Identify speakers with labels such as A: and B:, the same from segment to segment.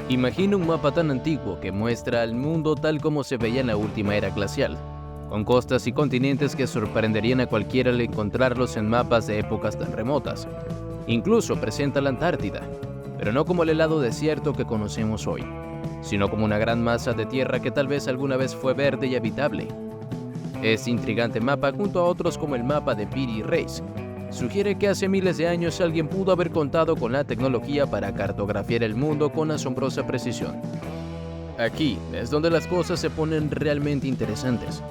A: Imagina un mapa tan antiguo que muestra al mundo tal como se veía en la última era glacial, con costas y continentes que sorprenderían a cualquiera al encontrarlos en mapas de épocas tan remotas. Incluso presenta la Antártida, pero no como el helado desierto que conocemos hoy, sino como una gran masa de tierra que tal vez alguna vez fue verde y habitable. Este intrigante mapa, junto a otros como el mapa de Piri Reis, sugiere que hace miles de años alguien pudo haber contado con la tecnología para cartografiar el mundo con asombrosa precisión. Aquí es donde las cosas se ponen realmente interesantes.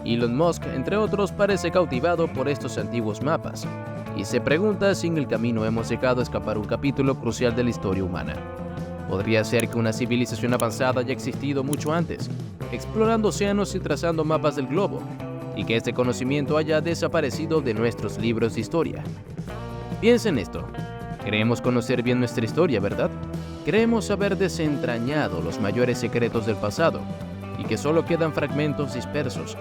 A: Elon Musk, entre otros, parece cautivado por estos antiguos mapas y se pregunta si en el camino hemos llegado a escapar un capítulo crucial de la historia humana. Podría ser que una civilización avanzada haya existido mucho antes, explorando océanos y trazando mapas del globo, y que este conocimiento haya desaparecido de nuestros libros de historia. Piensa en esto. Queremos conocer bien nuestra historia, ¿verdad? Creemos haber desentrañado los mayores secretos del pasado y que solo quedan fragmentos dispersos.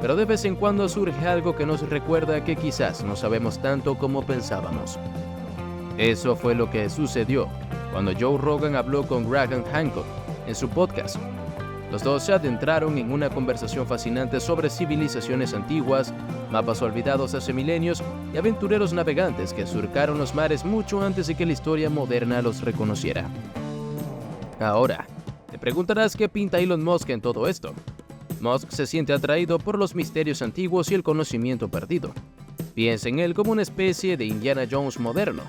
A: Pero de vez en cuando surge algo que nos recuerda que quizás no sabemos tanto como pensábamos. Eso fue lo que sucedió cuando Joe Rogan habló con Graham Hancock en su podcast. Los dos se adentraron en una conversación fascinante sobre civilizaciones antiguas, mapas olvidados hace milenios y aventureros navegantes que surcaron los mares mucho antes de que la historia moderna los reconociera. Ahora, te preguntarás qué pinta Elon Musk en todo esto. Musk se siente atraído por los misterios antiguos y el conocimiento perdido. Piensa en él como una especie de Indiana Jones moderno,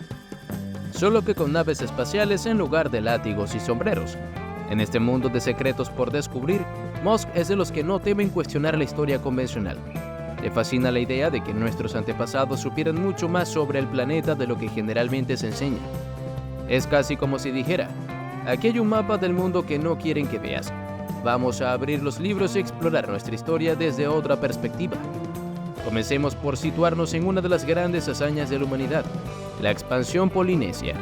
A: solo que con naves espaciales en lugar de látigos y sombreros. En este mundo de secretos por descubrir, Musk es de los que no temen cuestionar la historia convencional. Le fascina la idea de que nuestros antepasados supieran mucho más sobre el planeta de lo que generalmente se enseña. Es casi como si dijera, aquí hay un mapa del mundo que no quieren que veas. Vamos a abrir los libros y explorar nuestra historia desde otra perspectiva. Comencemos por situarnos en una de las grandes hazañas de la humanidad, la expansión polinesia.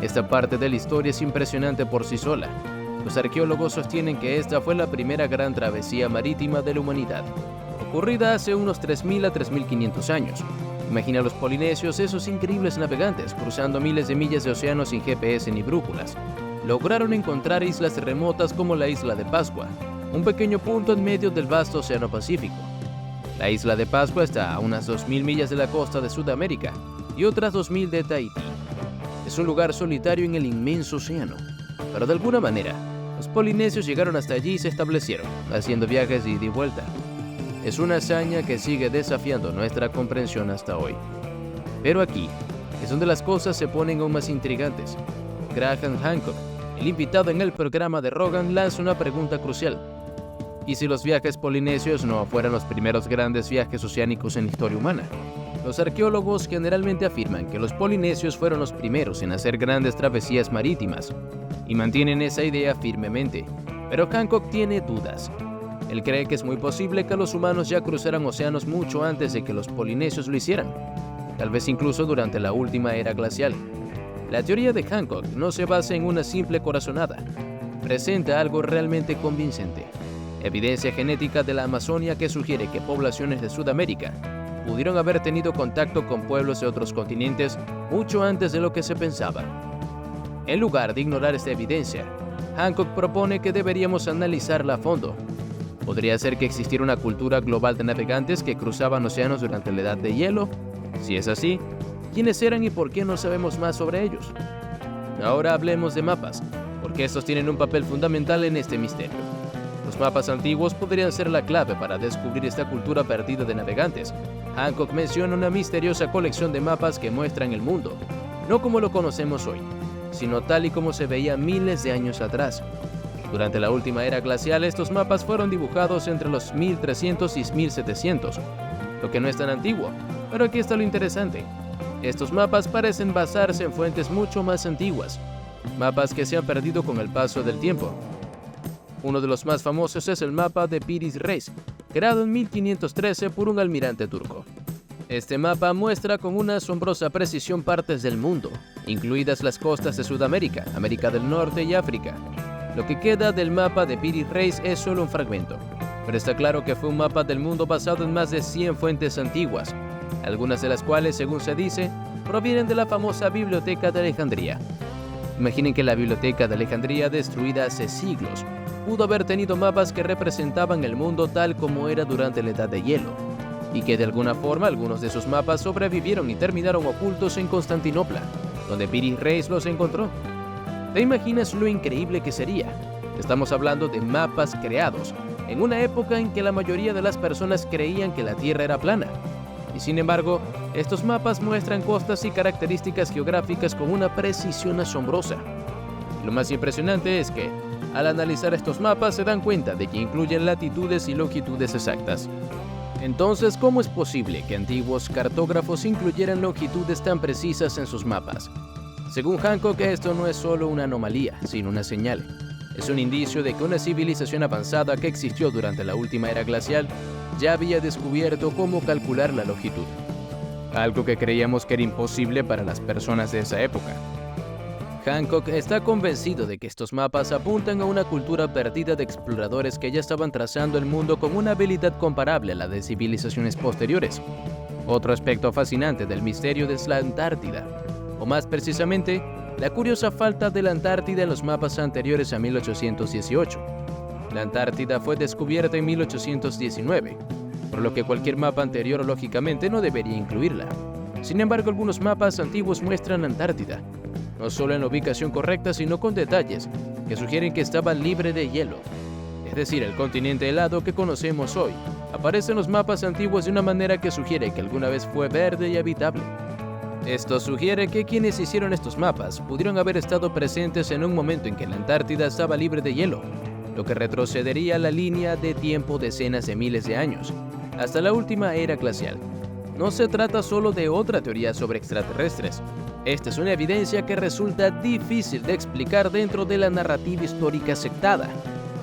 A: Esta parte de la historia es impresionante por sí sola. Los arqueólogos sostienen que esta fue la primera gran travesía marítima de la humanidad, ocurrida hace unos 3.000 a 3.500 años. Imagina a los polinesios, esos increíbles navegantes, cruzando miles de millas de océano sin GPS ni brújulas. Lograron encontrar islas remotas como la isla de Pascua, un pequeño punto en medio del vasto océano Pacífico. La isla de Pascua está a unas 2.000 millas de la costa de Sudamérica y otras 2.000 de Tahití. Es un lugar solitario en el inmenso océano, pero de alguna manera, los polinesios llegaron hasta allí y se establecieron, haciendo viajes de ida y vuelta. Es una hazaña que sigue desafiando nuestra comprensión hasta hoy. Pero aquí es donde las cosas se ponen aún más intrigantes. Graham Hancock, el invitado en el programa de Rogan, lanza una pregunta crucial. ¿Y si los viajes polinesios no fueran los primeros grandes viajes oceánicos en la historia humana? Los arqueólogos generalmente afirman que los polinesios fueron los primeros en hacer grandes travesías marítimas, y mantienen esa idea firmemente, pero Hancock tiene dudas. Él cree que es muy posible que los humanos ya cruzaran océanos mucho antes de que los polinesios lo hicieran, tal vez incluso durante la última era glacial. La teoría de Hancock no se basa en una simple corazonada, presenta algo realmente convincente, evidencia genética de la Amazonia que sugiere que poblaciones de Sudamérica pudieron haber tenido contacto con pueblos de otros continentes mucho antes de lo que se pensaba. En lugar de ignorar esta evidencia, Hancock propone que deberíamos analizarla a fondo. ¿Podría ser que existiera una cultura global de navegantes que cruzaban océanos durante la Edad de Hielo? Si es así, ¿quiénes eran y por qué no sabemos más sobre ellos? Ahora hablemos de mapas, porque estos tienen un papel fundamental en este misterio. Los mapas antiguos podrían ser la clave para descubrir esta cultura perdida de navegantes. Hancock menciona una misteriosa colección de mapas que muestran el mundo, no como lo conocemos hoy, sino tal y como se veía miles de años atrás. Durante la última era glacial, estos mapas fueron dibujados entre los 1300 y 1700, lo que no es tan antiguo, pero aquí está lo interesante. Estos mapas parecen basarse en fuentes mucho más antiguas, mapas que se han perdido con el paso del tiempo. Uno de los más famosos es el mapa de Piri Reis, creado en 1513 por un almirante turco. Este mapa muestra con una asombrosa precisión partes del mundo, incluidas las costas de Sudamérica, América del Norte y África. Lo que queda del mapa de Piri Reis es solo un fragmento, pero está claro que fue un mapa del mundo basado en más de 100 fuentes antiguas, algunas de las cuales, según se dice, provienen de la famosa Biblioteca de Alejandría. Imaginen que la biblioteca de Alejandría, destruida hace siglos, pudo haber tenido mapas que representaban el mundo tal como era durante la Edad de Hielo, y que de alguna forma algunos de esos mapas sobrevivieron y terminaron ocultos en Constantinopla, donde Piri Reis los encontró. ¿Te imaginas lo increíble que sería? Estamos hablando de mapas creados en una época en que la mayoría de las personas creían que la Tierra era plana. Y sin embargo, estos mapas muestran costas y características geográficas con una precisión asombrosa. Lo más impresionante es que, al analizar estos mapas, se dan cuenta de que incluyen latitudes y longitudes exactas. Entonces, ¿cómo es posible que antiguos cartógrafos incluyeran longitudes tan precisas en sus mapas? Según Hancock, esto no es solo una anomalía, sino una señal. Es un indicio de que una civilización avanzada que existió durante la última era glacial ya había descubierto cómo calcular la longitud, algo que creíamos que era imposible para las personas de esa época. Hancock está convencido de que estos mapas apuntan a una cultura perdida de exploradores que ya estaban trazando el mundo con una habilidad comparable a la de civilizaciones posteriores. Otro aspecto fascinante del misterio es la Antártida, o más precisamente, la curiosa falta de la Antártida en los mapas anteriores a 1818. La Antártida fue descubierta en 1819, por lo que cualquier mapa anterior lógicamente no debería incluirla. Sin embargo, algunos mapas antiguos muestran la Antártida, no solo en la ubicación correcta, sino con detalles que sugieren que estaba libre de hielo. Es decir, el continente helado que conocemos hoy aparece en los mapas antiguos de una manera que sugiere que alguna vez fue verde y habitable. Esto sugiere que quienes hicieron estos mapas pudieron haber estado presentes en un momento en que la Antártida estaba libre de hielo, lo que retrocedería la línea de tiempo decenas de miles de años, hasta la última era glacial. No se trata solo de otra teoría sobre extraterrestres. Esta es una evidencia que resulta difícil de explicar dentro de la narrativa histórica aceptada.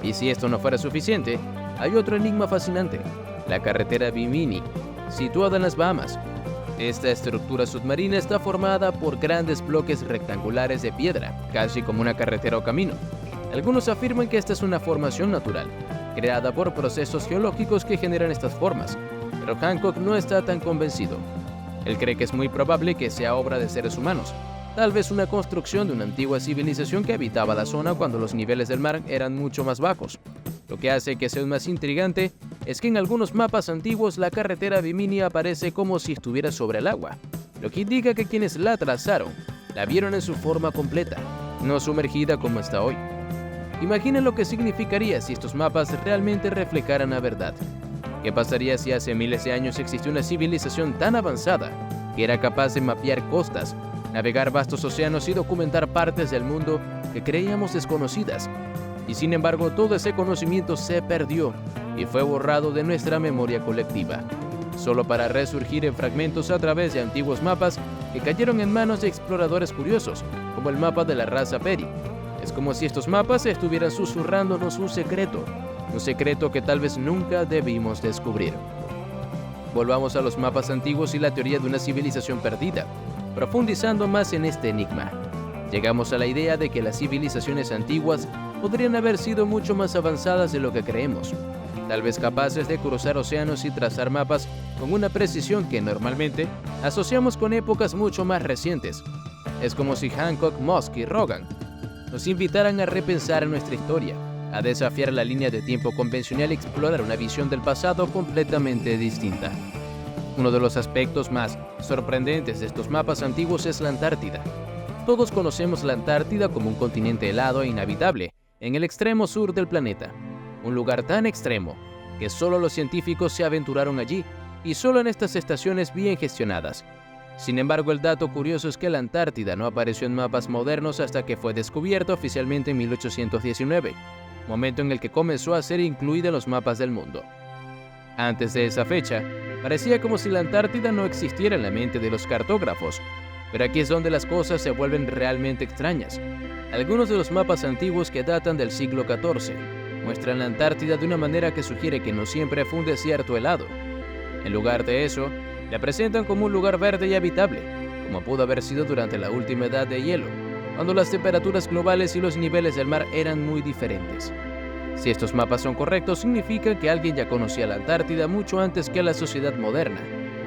A: Y si esto no fuera suficiente, hay otro enigma fascinante: la carretera Bimini, situada en las Bahamas. Esta estructura submarina está formada por grandes bloques rectangulares de piedra, casi como una carretera o camino. Algunos afirman que esta es una formación natural, creada por procesos geológicos que generan estas formas, pero Hancock no está tan convencido. Él cree que es muy probable que sea obra de seres humanos, tal vez una construcción de una antigua civilización que habitaba la zona cuando los niveles del mar eran mucho más bajos. Lo que hace que sea más intrigante es que en algunos mapas antiguos la carretera Bimini aparece como si estuviera sobre el agua, lo que indica que quienes la trazaron la vieron en su forma completa, no sumergida como está hoy. Imaginen lo que significaría si estos mapas realmente reflejaran la verdad. ¿Qué pasaría si hace miles de años existió una civilización tan avanzada que era capaz de mapear costas, navegar vastos océanos y documentar partes del mundo que creíamos desconocidas? Y sin embargo, todo ese conocimiento se perdió y fue borrado de nuestra memoria colectiva, solo para resurgir en fragmentos a través de antiguos mapas que cayeron en manos de exploradores curiosos, como el mapa de la raza Peri. Es como si estos mapas estuvieran susurrándonos un secreto que tal vez nunca debimos descubrir. Volvamos a los mapas antiguos y la teoría de una civilización perdida, profundizando más en este enigma. Llegamos a la idea de que las civilizaciones antiguas podrían haber sido mucho más avanzadas de lo que creemos, tal vez capaces de cruzar océanos y trazar mapas con una precisión que normalmente asociamos con épocas mucho más recientes. Es como si Hancock, Musk y Rogan nos invitaran a repensar nuestra historia, a desafiar la línea de tiempo convencional y explorar una visión del pasado completamente distinta. Uno de los aspectos más sorprendentes de estos mapas antiguos es la Antártida. Todos conocemos la Antártida como un continente helado e inhabitable en el extremo sur del planeta, un lugar tan extremo que solo los científicos se aventuraron allí y solo en estas estaciones bien gestionadas. Sin embargo, el dato curioso es que la Antártida no apareció en mapas modernos hasta que fue descubierta oficialmente en 1819, momento en el que comenzó a ser incluida en los mapas del mundo. Antes de esa fecha, parecía como si la Antártida no existiera en la mente de los cartógrafos, pero aquí es donde las cosas se vuelven realmente extrañas. Algunos de los mapas antiguos que datan del siglo XIV muestran la Antártida de una manera que sugiere que no siempre fue un desierto helado. En lugar de eso, la presentan como un lugar verde y habitable, como pudo haber sido durante la última edad de hielo, cuando las temperaturas globales y los niveles del mar eran muy diferentes. Si estos mapas son correctos, significa que alguien ya conocía la Antártida mucho antes que la sociedad moderna,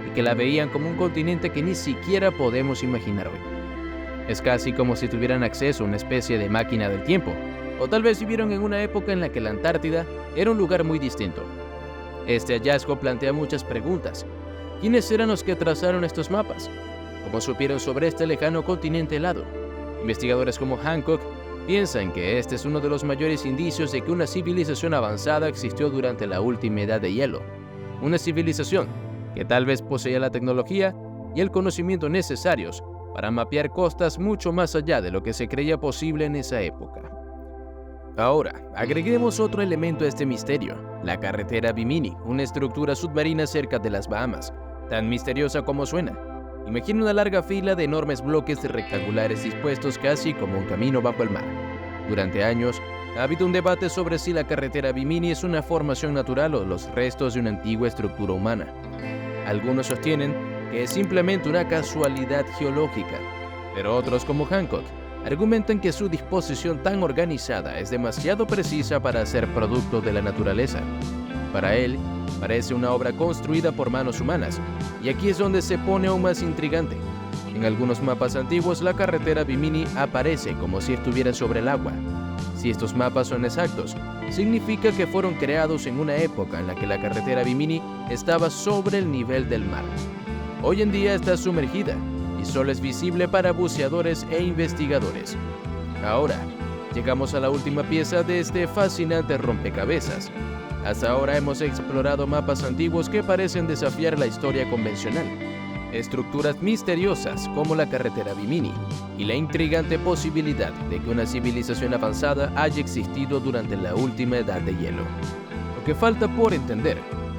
A: y que la veían como un continente que ni siquiera podemos imaginar hoy. Es casi como si tuvieran acceso a una especie de máquina del tiempo, o tal vez vivieron en una época en la que la Antártida era un lugar muy distinto. Este hallazgo plantea muchas preguntas. ¿Quiénes eran los que trazaron estos mapas? ¿Cómo supieron sobre este lejano continente helado? Investigadores como Hancock piensan que este es uno de los mayores indicios de que una civilización avanzada existió durante la última edad de hielo. Una civilización que tal vez poseía la tecnología y el conocimiento necesarios para mapear costas mucho más allá de lo que se creía posible en esa época. Ahora, agreguemos otro elemento a este misterio, la carretera Bimini, una estructura submarina cerca de las Bahamas, tan misteriosa como suena. Imagina una larga fila de enormes bloques rectangulares dispuestos casi como un camino bajo el mar. Durante años, ha habido un debate sobre si la carretera Bimini es una formación natural o los restos de una antigua estructura humana. Algunos sostienen que es simplemente una casualidad geológica, pero otros, como Hancock, argumentan que su disposición tan organizada es demasiado precisa para ser producto de la naturaleza. Para él, parece una obra construida por manos humanas, y aquí es donde se pone aún más intrigante. En algunos mapas antiguos, la carretera Bimini aparece como si estuviera sobre el agua. Si estos mapas son exactos, significa que fueron creados en una época en la que la carretera Bimini estaba sobre el nivel del mar. Hoy en día está sumergida y solo es visible para buceadores e investigadores. Ahora, llegamos a la última pieza de este fascinante rompecabezas. Hasta ahora hemos explorado mapas antiguos que parecen desafiar la historia convencional, estructuras misteriosas como la carretera Bimini y la intrigante posibilidad de que una civilización avanzada haya existido durante la última edad de hielo. Lo que falta por entender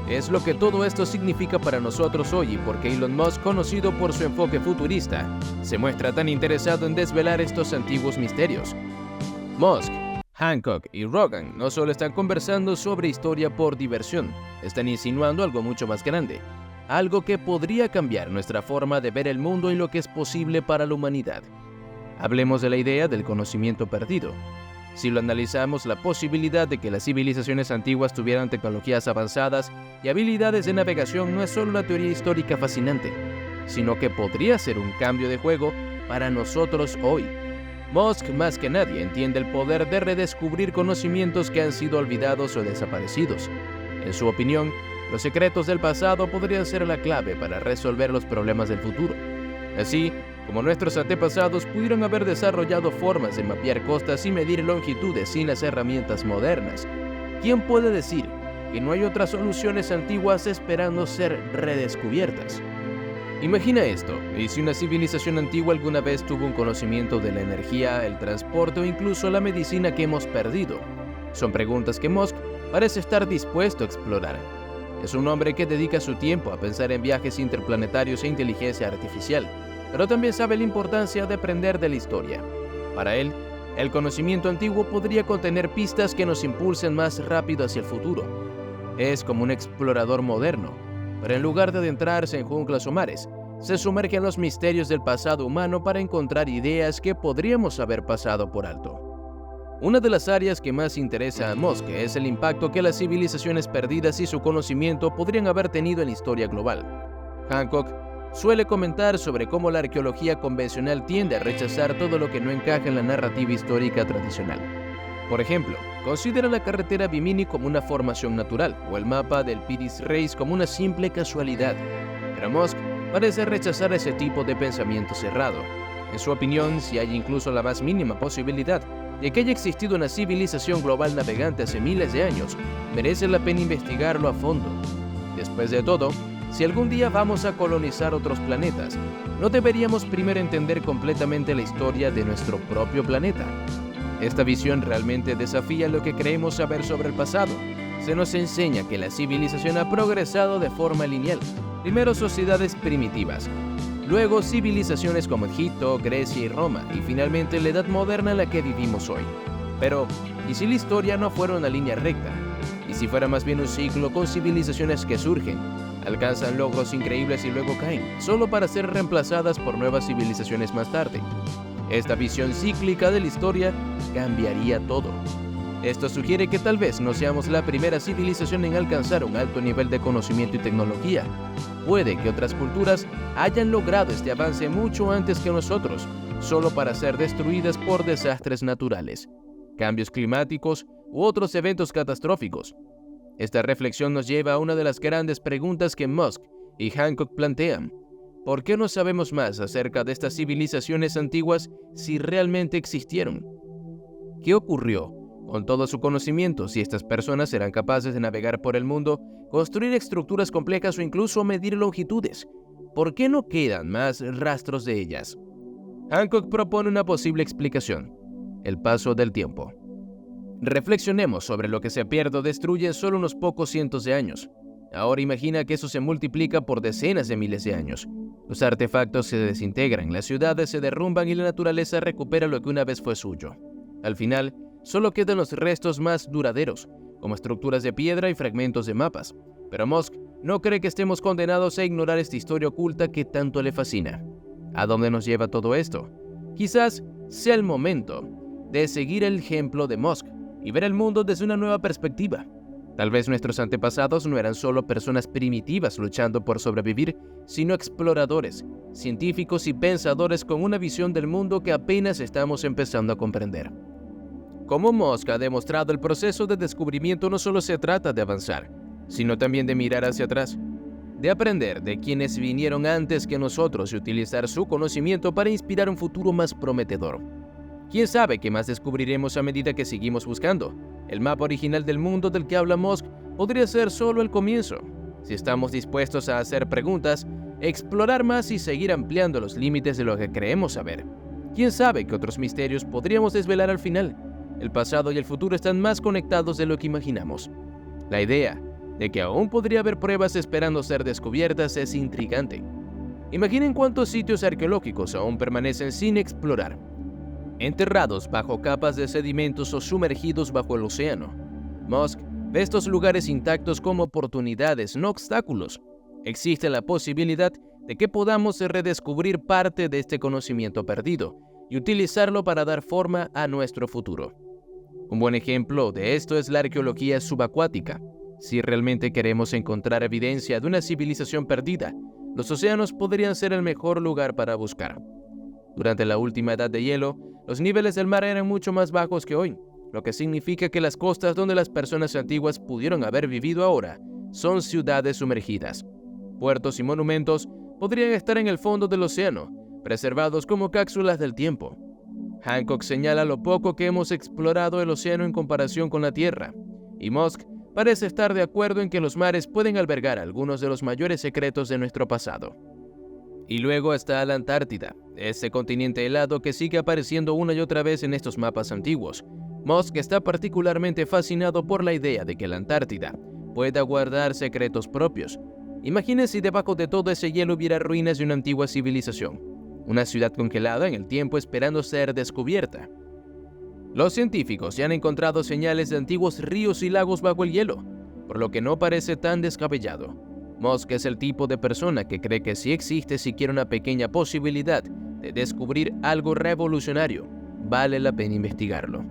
A: es lo que todo esto significa para nosotros hoy y por qué Elon Musk, conocido por su enfoque futurista, se muestra tan interesado en desvelar estos antiguos misterios. Musk, Hancock y Rogan no solo están conversando sobre historia por diversión, están insinuando algo mucho más grande, algo que podría cambiar nuestra forma de ver el mundo y lo que es posible para la humanidad. Hablemos de la idea del conocimiento perdido. Si lo analizamos, la posibilidad de que las civilizaciones antiguas tuvieran tecnologías avanzadas y habilidades de navegación no es solo una teoría histórica fascinante, sino que podría ser un cambio de juego para nosotros hoy. Musk, más que nadie, entiende el poder de redescubrir conocimientos que han sido olvidados o desaparecidos. En su opinión, los secretos del pasado podrían ser la clave para resolver los problemas del futuro. Así como nuestros antepasados pudieron haber desarrollado formas de mapear costas y medir longitudes sin las herramientas modernas, ¿quién puede decir que no hay otras soluciones antiguas esperando ser redescubiertas? Imagina esto, y si una civilización antigua alguna vez tuvo un conocimiento de la energía, el transporte o incluso la medicina que hemos perdido. Son preguntas que Musk parece estar dispuesto a explorar. Es un hombre que dedica su tiempo a pensar en viajes interplanetarios e inteligencia artificial, pero también sabe la importancia de aprender de la historia. Para él, el conocimiento antiguo podría contener pistas que nos impulsen más rápido hacia el futuro. Es como un explorador moderno, pero en lugar de adentrarse en junglas o mares, se sumerge en los misterios del pasado humano para encontrar ideas que podríamos haber pasado por alto. Una de las áreas que más interesa a Musk es el impacto que las civilizaciones perdidas y su conocimiento podrían haber tenido en la historia global. Hancock suele comentar sobre cómo la arqueología convencional tiende a rechazar todo lo que no encaja en la narrativa histórica tradicional. Por ejemplo, considera la carretera Bimini como una formación natural o el mapa del Piris Reis como una simple casualidad. Pero Musk parece rechazar ese tipo de pensamiento cerrado. En su opinión, si hay incluso la más mínima posibilidad de que haya existido una civilización global navegante hace miles de años, merece la pena investigarlo a fondo. Después de todo, si algún día vamos a colonizar otros planetas, ¿no deberíamos primero entender completamente la historia de nuestro propio planeta? Esta visión realmente desafía lo que creemos saber sobre el pasado. Se nos enseña que la civilización ha progresado de forma lineal. Primero sociedades primitivas, luego civilizaciones como Egipto, Grecia y Roma, y finalmente la edad moderna en la que vivimos hoy. Pero, ¿y si la historia no fuera una línea recta? ¿Y si fuera más bien un ciclo con civilizaciones que surgen, alcanzan logros increíbles y luego caen, solo para ser reemplazadas por nuevas civilizaciones más tarde? Esta visión cíclica de la historia cambiaría todo. Esto sugiere que tal vez no seamos la primera civilización en alcanzar un alto nivel de conocimiento y tecnología. Puede que otras culturas hayan logrado este avance mucho antes que nosotros, solo para ser destruidas por desastres naturales, cambios climáticos u otros eventos catastróficos. Esta reflexión nos lleva a una de las grandes preguntas que Musk y Hancock plantean. ¿Por qué no sabemos más acerca de estas civilizaciones antiguas si realmente existieron? ¿Qué ocurrió con todo su conocimiento si estas personas eran capaces de navegar por el mundo, construir estructuras complejas o incluso medir longitudes? ¿Por qué no quedan más rastros de ellas? Hancock propone una posible explicación: el paso del tiempo. Reflexionemos sobre lo que se pierde o destruye en solo unos pocos cientos de años. Ahora imagina que eso se multiplica por decenas de miles de años. Los artefactos se desintegran, las ciudades se derrumban y la naturaleza recupera lo que una vez fue suyo. Al final, solo quedan los restos más duraderos, como estructuras de piedra y fragmentos de mapas. Pero Musk no cree que estemos condenados a ignorar esta historia oculta que tanto le fascina. ¿A dónde nos lleva todo esto? Quizás sea el momento de seguir el ejemplo de Musk y ver el mundo desde una nueva perspectiva. Tal vez nuestros antepasados no eran solo personas primitivas luchando por sobrevivir, sino exploradores, científicos y pensadores con una visión del mundo que apenas estamos empezando a comprender. Como Musk ha demostrado, el proceso de descubrimiento no solo se trata de avanzar, sino también de mirar hacia atrás, de aprender de quienes vinieron antes que nosotros y utilizar su conocimiento para inspirar un futuro más prometedor. ¿Quién sabe qué más descubriremos a medida que seguimos buscando? El mapa original del mundo del que habla Musk podría ser solo el comienzo. Si estamos dispuestos a hacer preguntas, explorar más y seguir ampliando los límites de lo que creemos saber. ¿Quién sabe qué otros misterios podríamos desvelar al final? El pasado y el futuro están más conectados de lo que imaginamos. La idea de que aún podría haber pruebas esperando ser descubiertas es intrigante. Imaginen cuántos sitios arqueológicos aún permanecen sin explorar, enterrados bajo capas de sedimentos o sumergidos bajo el océano. Musk ve estos lugares intactos como oportunidades, no obstáculos. Existe la posibilidad de que podamos redescubrir parte de este conocimiento perdido y utilizarlo para dar forma a nuestro futuro. Un buen ejemplo de esto es la arqueología subacuática. Si realmente queremos encontrar evidencia de una civilización perdida, los océanos podrían ser el mejor lugar para buscar. Durante la última edad de hielo, los niveles del mar eran mucho más bajos que hoy, lo que significa que las costas donde las personas antiguas pudieron haber vivido ahora son ciudades sumergidas. Puertos y monumentos podrían estar en el fondo del océano, preservados como cápsulas del tiempo. Hancock señala lo poco que hemos explorado el océano en comparación con la Tierra, y Musk parece estar de acuerdo en que los mares pueden albergar algunos de los mayores secretos de nuestro pasado. Y luego está la Antártida, ese continente helado que sigue apareciendo una y otra vez en estos mapas antiguos. Musk está particularmente fascinado por la idea de que la Antártida pueda guardar secretos propios. Imaginen si debajo de todo ese hielo hubiera ruinas de una antigua civilización, una ciudad congelada en el tiempo esperando ser descubierta. Los científicos ya han encontrado señales de antiguos ríos y lagos bajo el hielo, por lo que no parece tan descabellado. Musk es el tipo de persona que cree que si existe siquiera una pequeña posibilidad de descubrir algo revolucionario, vale la pena investigarlo.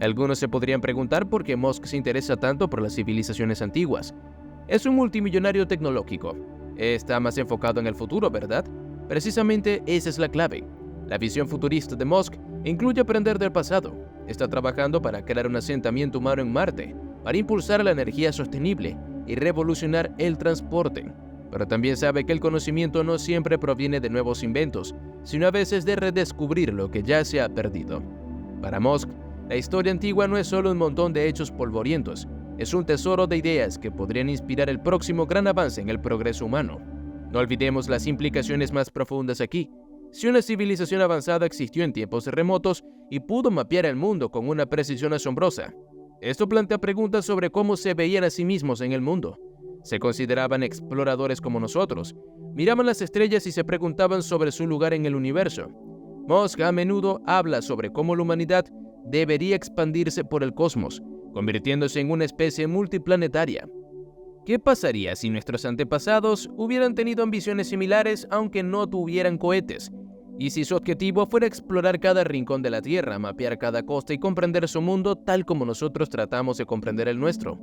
A: Algunos se podrían preguntar por qué Musk se interesa tanto por las civilizaciones antiguas. Es un multimillonario tecnológico. Está más enfocado en el futuro, ¿verdad? Precisamente esa es la clave. La visión futurista de Musk incluye aprender del pasado. Está trabajando para crear un asentamiento humano en Marte, para impulsar la energía sostenible y revolucionar el transporte. Pero también sabe que el conocimiento no siempre proviene de nuevos inventos, sino a veces de redescubrir lo que ya se ha perdido. Para Musk, la historia antigua no es solo un montón de hechos polvorientos, es un tesoro de ideas que podrían inspirar el próximo gran avance en el progreso humano. No olvidemos las implicaciones más profundas aquí. Si una civilización avanzada existió en tiempos remotos y pudo mapear el mundo con una precisión asombrosa, esto plantea preguntas sobre cómo se veían a sí mismos en el mundo. ¿Se consideraban exploradores como nosotros? Miraban las estrellas y se preguntaban sobre su lugar en el universo. Musk a menudo habla sobre cómo la humanidad debería expandirse por el cosmos, convirtiéndose en una especie multiplanetaria. ¿Qué pasaría si nuestros antepasados hubieran tenido ambiciones similares aunque no tuvieran cohetes? ¿Y si su objetivo fuera explorar cada rincón de la Tierra, mapear cada costa y comprender su mundo tal como nosotros tratamos de comprender el nuestro?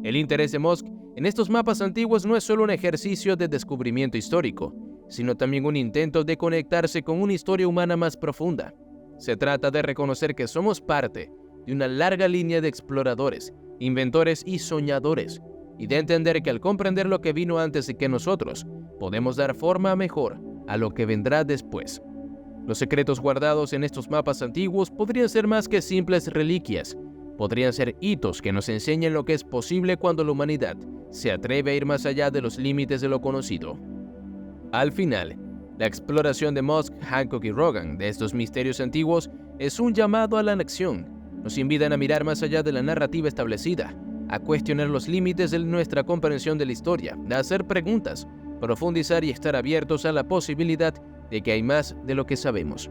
A: El interés de Musk en estos mapas antiguos no es solo un ejercicio de descubrimiento histórico, sino también un intento de conectarse con una historia humana más profunda. Se trata de reconocer que somos parte de una larga línea de exploradores, inventores y soñadores, y de entender que al comprender lo que vino antes de que nosotros, podemos dar forma mejor a lo que vendrá después. Los secretos guardados en estos mapas antiguos podrían ser más que simples reliquias, podrían ser hitos que nos enseñen lo que es posible cuando la humanidad se atreve a ir más allá de los límites de lo conocido. Al final, la exploración de Musk, Hancock y Rogan de estos misterios antiguos es un llamado a la acción. Nos invitan a mirar más allá de la narrativa establecida, a cuestionar los límites de nuestra comprensión de la historia, a hacer preguntas, profundizar y estar abiertos a la posibilidad de que hay más de lo que sabemos.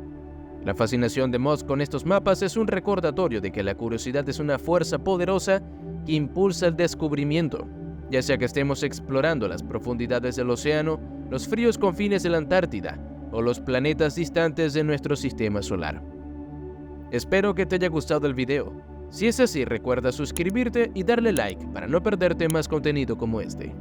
A: La fascinación de Musk con estos mapas es un recordatorio de que la curiosidad es una fuerza poderosa que impulsa el descubrimiento, ya sea que estemos explorando las profundidades del océano, los fríos confines de la Antártida o los planetas distantes de nuestro sistema solar. Espero que te haya gustado el video. Si es así, recuerda suscribirte y darle like para no perderte más contenido como este.